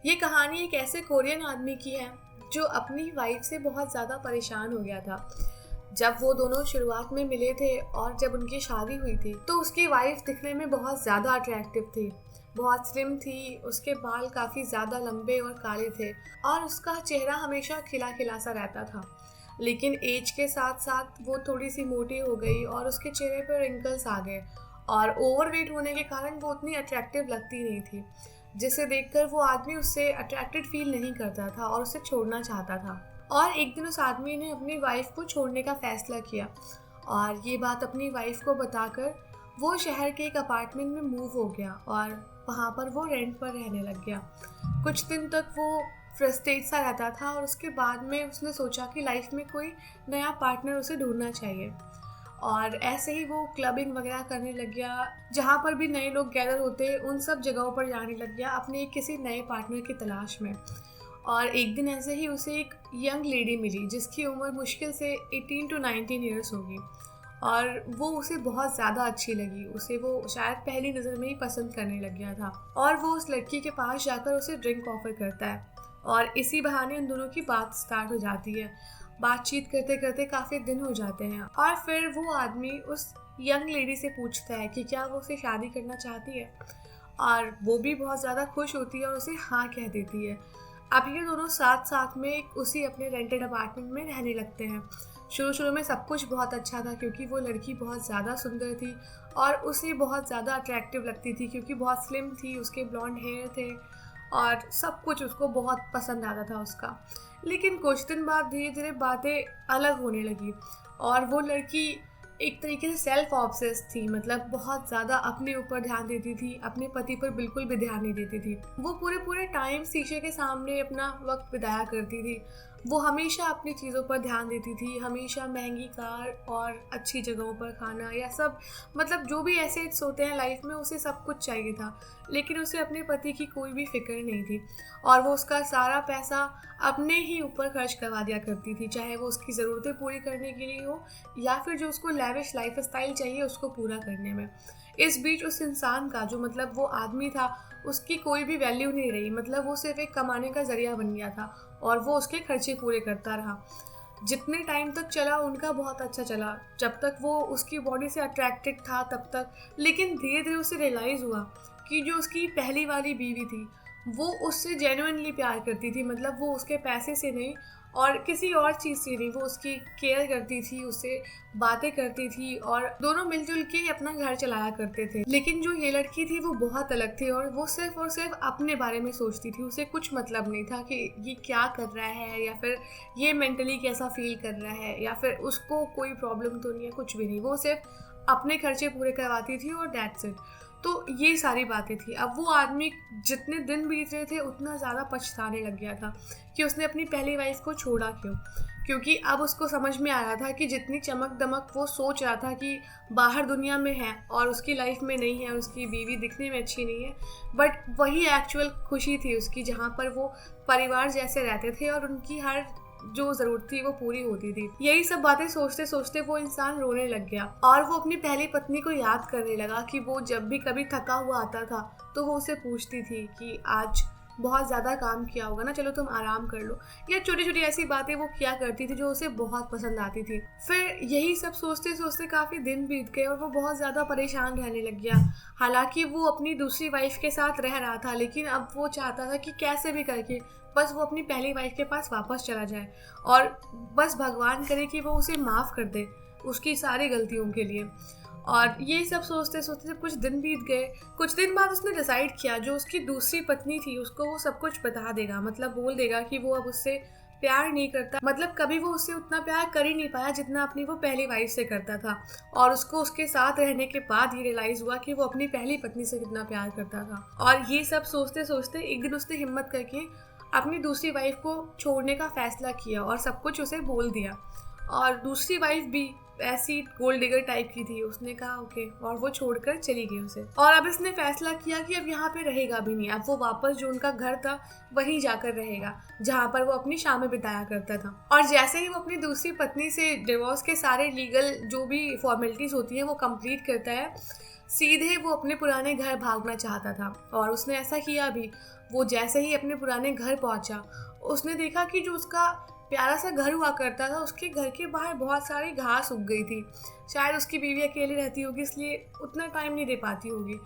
ये कहानी एक ऐसे कोरियन आदमी की है जो अपनी वाइफ से बहुत ज़्यादा परेशान हो गया था। जब वो दोनों शुरुआत में मिले थे और जब उनकी शादी हुई थी तो उसकी वाइफ दिखने में बहुत ज़्यादा अट्रैक्टिव थी, बहुत स्लिम थी, उसके बाल काफ़ी ज़्यादा लंबे और काले थे और उसका चेहरा हमेशा खिला खिला सा रहता था। लेकिन एज के साथ साथ वो थोड़ी सी मोटी हो गई और उसके चेहरे पर रिंकल्स आ गए और ओवरवेट होने के कारण वो उतनी अट्रैक्टिव लगती नहीं थी, जिसे देखकर वो आदमी उससे अट्रैक्टेड फील नहीं करता था और उसे छोड़ना चाहता था। और एक दिन उस आदमी ने अपनी वाइफ को छोड़ने का फैसला किया और ये बात अपनी वाइफ को बताकर वो शहर के एक अपार्टमेंट में मूव हो गया और वहाँ पर वो रेंट पर रहने लग गया। कुछ दिन तक वो फ्रस्ट्रेट सा रहता था और उसके बाद में उसने सोचा कि लाइफ में कोई नया पार्टनर उसे ढूंढना चाहिए। और ऐसे ही वो क्लबिंग वगैरह करने लग गया, जहाँ पर भी नए लोग गैदर होते उन सब जगहों पर जाने लग गया अपने किसी नए पार्टनर की तलाश में। और एक दिन ऐसे ही उसे एक यंग लेडी मिली जिसकी उम्र मुश्किल से 18 to 19 ईयर्स होगी और वो उसे बहुत ज़्यादा अच्छी लगी। उसे वो शायद पहली नज़र में ही पसंद करने लग गया था और वो उस लड़की के पास जाकर उसे ड्रिंक ऑफर करता है और इसी बहाने उन दोनों की बात स्टार्ट हो जाती है। बातचीत करते करते काफ़ी दिन हो जाते हैं और फिर वो आदमी उस यंग लेडी से पूछता है कि क्या वो उसे शादी करना चाहती है और वो भी बहुत ज़्यादा खुश होती है और उसे हाँ कह देती है। अब ये दोनों साथ साथ में उसी अपने रेंटेड अपार्टमेंट में रहने लगते हैं। शुरू शुरू में सब कुछ बहुत अच्छा था क्योंकि वो लड़की बहुत ज़्यादा सुंदर थी और उसे बहुत ज़्यादा अट्रैक्टिव लगती थी क्योंकि बहुत स्लिम थी, उसके ब्लॉन्ड हेयर थे और सब कुछ उसको बहुत पसंद आता था उसका। लेकिन कुछ दिन बाद धीरे धीरे बातें अलग होने लगी और वो लड़की एक तरीके से सेल्फ ऑब्सेस थी, मतलब बहुत ज़्यादा अपने ऊपर ध्यान देती थी, अपने पति पर बिल्कुल भी ध्यान नहीं देती थी। वो पूरे पूरे टाइम शीशे के सामने अपना वक्त बिताया करती थी। वो हमेशा अपनी चीज़ों पर ध्यान देती थी, हमेशा महंगी कार और अच्छी जगहों पर खाना या सब, मतलब जो भी एसेट्स होते हैं लाइफ में उसे सब कुछ चाहिए था। लेकिन उसे अपने पति की कोई भी फिक्र नहीं थी और वो उसका सारा पैसा अपने ही ऊपर खर्च करवा दिया करती थी, चाहे वो उसकी ज़रूरतें पूरी करने के लिए हो या फिर जो उसको लैविश लाइफ स्टाइल चाहिए उसको पूरा करने में। इस बीच उस इंसान का, जो मतलब वो आदमी था, उसकी कोई भी वैल्यू नहीं रही, मतलब वो सिर्फ एक कमाने का ज़रिया बन गया था और वो उसके खर्चे पूरे करता रहा। जितने टाइम तक चला उनका बहुत अच्छा चला, जब तक वो उसकी बॉडी से अट्रैक्टेड था तब तक। लेकिन धीरे धीरे उसे रियलाइज़ हुआ कि जो उसकी पहली वाली बीवी थी वो उससे जेन्युइनली प्यार करती थी, मतलब वो उसके पैसे से नहीं और किसी और चीज़ से नहीं, वो उसकी केयर करती थी, उससे बातें करती थी और दोनों मिलजुल के अपना घर चलाया करते थे। लेकिन जो ये लड़की थी वो बहुत अलग थी और वो सिर्फ अपने बारे में सोचती थी। उसे कुछ मतलब नहीं था कि ये क्या कर रहा है या फिर ये मेंटली कैसा फील कर रहा है या फिर उसको कोई प्रॉब्लम तो नहीं है, कुछ भी नहीं। वो सिर्फ अपने खर्चे पूरे करवाती थी और दैट्स इट। तो ये सारी बातें थी। अब वो आदमी जितने दिन बीत रहे थे उतना ज़्यादा पछताने लग गया था कि उसने अपनी पहली वाइफ को छोड़ा क्यों। क्योंकि अब उसको समझ में आ रहा था कि जितनी चमक दमक वो सोच रहा था कि बाहर दुनिया में है और उसकी लाइफ में नहीं है, उसकी बीवी दिखने में अच्छी नहीं है, बट वही एक्चुअल खुशी थी उसकी, जहाँ पर वो परिवार जैसे रहते थे और उनकी हर जो ज़रूरत थी वो पूरी होती थी। यही सब बातें सोचते सोचते वो इंसान रोने लग गया और वो अपनी पहली पत्नी को याद करने लगा कि वो जब भी कभी थका हुआ आता था तो वो उसे पूछती थी कि आज बहुत ज़्यादा काम किया होगा ना, चलो तुम आराम कर लो, या छोटी छोटी ऐसी बातें वो किया करती थी जो उसे बहुत पसंद आती थी। फिर यही सब सोचते सोचते काफ़ी दिन बीत गए और वो बहुत ज़्यादा परेशान रहने लग गया। हालांकि वो अपनी दूसरी वाइफ के साथ रह रहा था, लेकिन अब वो चाहता था कि कैसे भी करके बस वो अपनी पहली वाइफ के पास वापस चला जाए और बस भगवान करे कि वो उसे माफ़ कर दे उसकी सारी गलतियों के लिए। और ये सब सोचते सोचते जब कुछ दिन बीत गए, कुछ दिन बाद उसने डिसाइड किया जो उसकी दूसरी पत्नी थी उसको वो सब कुछ बता देगा, मतलब बोल देगा कि वो अब उससे प्यार नहीं करता, मतलब कभी वो उससे उतना प्यार कर ही नहीं पाया जितना अपनी वो पहली वाइफ से करता था। और उसको उसके साथ रहने के बाद ये रियलाइज़ हुआ कि वो अपनी पहली पत्नी से कितना प्यार करता था। और ये सब सोचते सोचते एक दिन उसने हिम्मत करके अपनी दूसरी वाइफ को छोड़ने का फैसला किया और सब कुछ उसे बोल दिया। और दूसरी वाइफ भी ऐसी गोल्ड डिगर टाइप की थी, उसने कहा ओके और वो छोड़कर चली गई उसे। और अब इसने फैसला किया कि अब यहाँ पे रहेगा भी नहीं, अब वो वापस जो उनका घर था वहीं जाकर रहेगा जहाँ पर वो अपनी शामें बिताया करता था। और जैसे ही वो अपनी दूसरी पत्नी से डिवोर्स के सारे लीगल जो भी फॉर्मेलिटीज़ होती हैं वो कंप्लीट करता है, सीधे वो अपने पुराने घर भागना चाहता था और उसने ऐसा किया भी। वो जैसे ही अपने पुराने घर पहुंचा, उसने देखा कि जो उसका प्यारा सा घर हुआ करता था, उसके घर के बाहर बहुत सारी घास उग गई थी। शायद उसकी बीवी अकेली रहती होगी, इसलिए उतना टाइम नहीं दे पाती होगी।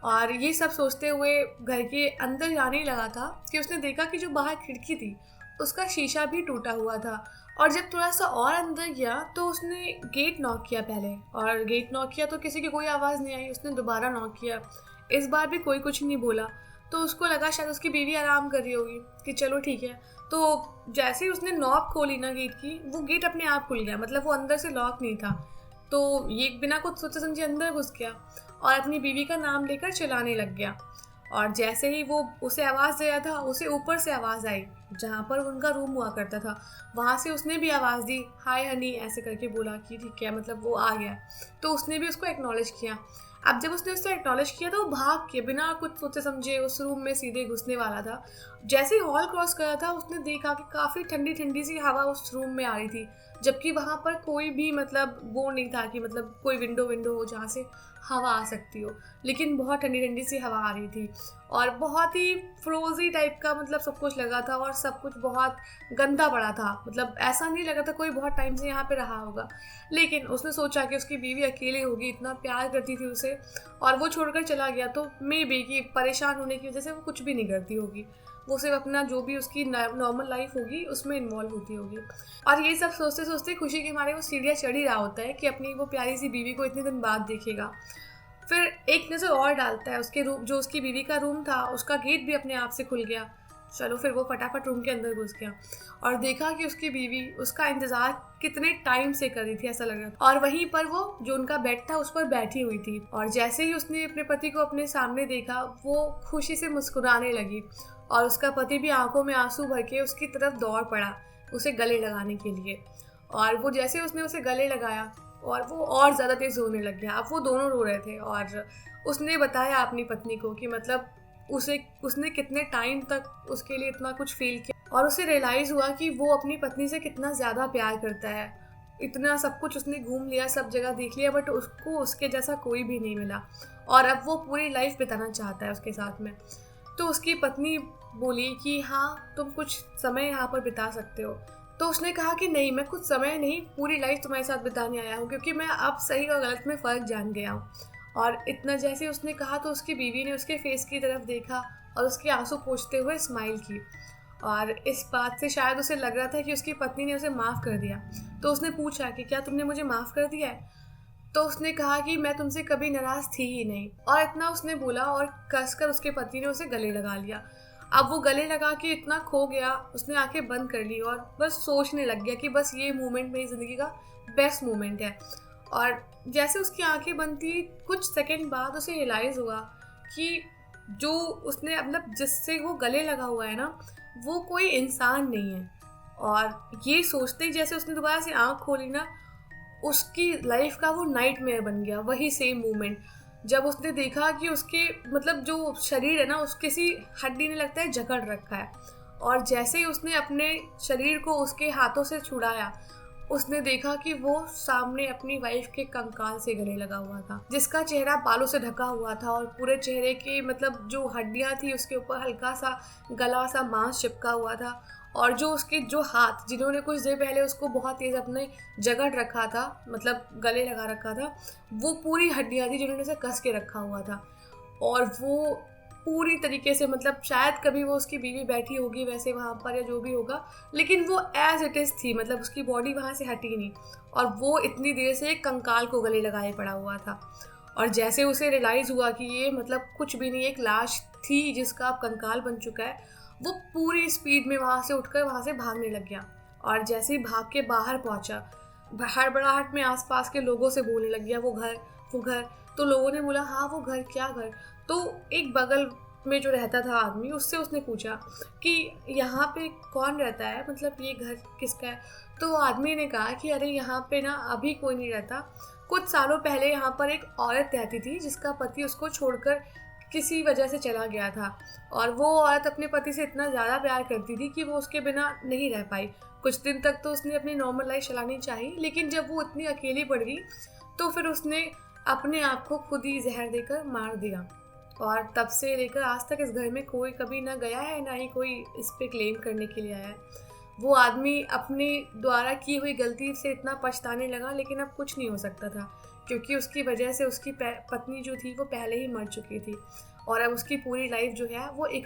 और ये सब सोचते हुए घर के अंदर जाने लगा था कि उसने देखा कि जो बाहर खिड़की थी उसका शीशा भी टूटा हुआ था। और जब थोड़ा सा और अंदर गया तो उसने गेट नॉक किया पहले, और गेट नॉक किया तो किसी की कोई आवाज़ नहीं आई। उसने दोबारा नॉक किया, इस बार भी कोई कुछ नहीं बोला। तो उसको लगा शायद उसकी बीवी आराम कर रही होगी कि चलो ठीक है। तो जैसे ही उसने नॉब खोली ना गेट की, वो गेट अपने आप खुल गया, मतलब वो अंदर से लॉक नहीं था। तो ये बिना कुछ सोचे समझे अंदर घुस गया और अपनी बीवी का नाम लेकर चिल्लाने लग गया। और जैसे ही वो उसे आवाज़ दे रहा था, उसे ऊपर से आवाज़ आई जहाँ पर उनका रूम हुआ करता था। वहाँ से उसने भी आवाज़ दी, हाय हनी, ऐसे करके बोला कि ठीक है, मतलब वो आ गया। तो उसने भी उसको एक्नॉलेज किया। अब जब उसने उससे एक्नॉलेज किया तो वो भाग के बिना कुछ सोचे समझे उस रूम में सीधे घुसने वाला था। जैसे ही हॉल क्रॉस करा था, उसने देखा कि काफ़ी ठंडी ठंडी सी हवा उस रूम में आ रही थी, जबकि वहाँ पर कोई भी मतलब वो नहीं था कि मतलब कोई विंडो हो जहाँ से हवा आ सकती हो। लेकिन बहुत ठंडी ठंडी सी हवा आ रही थी और बहुत ही फ्रोजी टाइप का मतलब सब कुछ लगा था, और सब कुछ बहुत गंदा पड़ा था। मतलब ऐसा नहीं लगा था कोई बहुत टाइम से यहाँ पे रहा होगा। लेकिन उसने सोचा कि उसकी बीवी अकेली होगी, इतना प्यार करती थी उसे, और वो छोड़कर चला गया तो मे बी कि परेशान होने की वजह से वो कुछ भी नहीं करती होगी, वो सिर्फ अपना जो भी उसकी नॉर्मल लाइफ होगी उसमें इन्वॉल्व होती होगी। और ये सब सोचते सोचते खुशी के मारे वो सीढ़ियाँ चढ़ ही रहा होता है कि अपनी वो प्यारी सी बीवी को इतने दिन बाद देखेगा। फिर एक नज़र और डालता है उसके रूम, जो उसकी बीवी का रूम था उसका गेट भी अपने आप से खुल गया। चलो फिर वो फटाफट रूम के अंदर घुस गया और देखा कि उसकी बीवी उसका इंतज़ार कितने टाइम से कर रही थी, ऐसा लग रहा था। और वहीं पर वो जो उनका बेड था उस पर बैठी हुई थी, और जैसे ही उसने अपने पति को अपने सामने देखा, वो खुशी से मुस्कुराने लगी। और उसका पति भी आंखों में आंसू भर के उसकी तरफ दौड़ पड़ा उसे गले लगाने के लिए। और वो जैसे उसने उसे गले लगाया और वो और ज़्यादा तेज़ रोने लग गया। अब वो दोनों रो रहे थे और उसने बताया अपनी पत्नी को कि मतलब उसने कितने टाइम तक उसके लिए इतना कुछ फील किया, और उसे रियलाइज़ हुआ कि वो अपनी पत्नी से कितना ज़्यादा प्यार करता है। इतना सब कुछ उसने घूम लिया, सब जगह देख लिया, बट उसको उसके जैसा कोई भी नहीं मिला, और अब वो पूरी लाइफ बिताना चाहता है उसके साथ में। तो उसकी पत्नी बोली कि हाँ, तुम कुछ समय यहाँ पर बिता सकते हो। तो उसने कहा कि नहीं, मैं कुछ समय नहीं, पूरी लाइफ तुम्हारे साथ बिताने आया हूँ, क्योंकि मैं अब सही और गलत में फ़र्क जान गया हूँ। और इतना जैसे उसने कहा तो उसकी बीवी ने उसके फेस की तरफ देखा और उसके आंसू पोंछते हुए स्माइल की। और इस बात से शायद उसे लग रहा था कि उसकी पत्नी ने उसे माफ़ कर दिया। तो उसने पूछा कि क्या तुमने मुझे माफ़ कर दिया है? तो उसने कहा कि मैं तुमसे कभी नाराज़ थी ही नहीं। और इतना उसने बोला और कसकर उसके पति ने उसे गले लगा लिया। अब वो गले लगा के इतना खो गया, उसने आंखें बंद कर ली और बस सोचने लग गया कि बस ये मोमेंट मेरी ज़िंदगी का बेस्ट मोमेंट है। और जैसे उसकी आंखें बंद थी, कुछ सेकंड बाद उसे रियलाइज़ हुआ कि जो उसने मतलब जिससे वो गले लगा हुआ है ना, वो कोई इंसान नहीं है। और ये सोचते ही जैसे उसने दोबारा से आँख खोली ना, उसकी लाइफ का वो नाइटमेयर बन गया। वही सेम मोमेंट जब उसने देखा कि उसके मतलब जो शरीर है ना, उस किसी हड्डी ने लगता है जकड़ रखा है। और जैसे ही उसने अपने शरीर को उसके हाथों से छुड़ाया, उसने देखा कि वो सामने अपनी वाइफ के कंकाल से गले लगा हुआ था, जिसका चेहरा बालों से ढका हुआ था और पूरे चेहरे के मतलब जो हड्डियां थी उसके ऊपर हल्का सा गला सा मांस चिपका हुआ था। और जो उसके जो हाथ जिन्होंने कुछ देर पहले उसको बहुत तेज अपने जकड़ रखा था, मतलब गले लगा रखा था, वो पूरी हड्डियां थी जिन्होंने उसे कस के रखा हुआ था। और वो पूरी तरीके से मतलब शायद कभी वो उसकी बीवी बैठी होगी वैसे वहाँ पर या जो भी होगा, लेकिन वो एज इट इज़ थी, मतलब उसकी बॉडी वहाँ से हटी नहीं, और वो इतनी देर से एक कंकाल को गले लगाए पड़ा हुआ था। और जैसे उसे रियलाइज़ हुआ कि ये मतलब कुछ भी नहीं, एक लाश थी जिसका अब कंकाल बन चुका है, वो पूरी स्पीड में वहाँ से उठकर वहाँ से भागने लग गया। और जैसे ही भाग के बाहर पहुँचा, हड़बड़ाहट में आसपास के लोगों से बोलने लग गया, वो घर वो घर। तो लोगों ने बोला हाँ वो घर, क्या घर? तो एक बगल में जो रहता था आदमी, उससे उसने पूछा कि यहाँ पे कौन रहता है, मतलब ये घर किसका है? तो आदमी ने कहा कि अरे यहाँ पे ना अभी कोई नहीं रहता, कुछ सालों पहले यहाँ पर एक औरत रहती थी जिसका पति उसको छोड़कर किसी वजह से चला गया था। और वो औरत अपने पति से इतना ज़्यादा प्यार करती थी कि वो उसके बिना नहीं रह पाई। कुछ दिन तक तो उसने अपनी नॉर्मल लाइफ चलानी चाहिए, लेकिन जब वो इतनी अकेली पड़ गई तो फिर उसने अपने आप को खुद ही जहर देकर मार दिया। और तब से लेकर आज तक इस घर में कोई कभी ना गया है, ना ही कोई इस पे क्लेम करने के लिए आया है। वो आदमी अपने द्वारा की हुई गलती से इतना पछताने लगा, लेकिन अब कुछ नहीं हो सकता था, क्योंकि उसकी वजह से उसकी पत्नी जो थी वो पहले ही मर चुकी थी और अब उसकी पूरी लाइफ जो है वो एक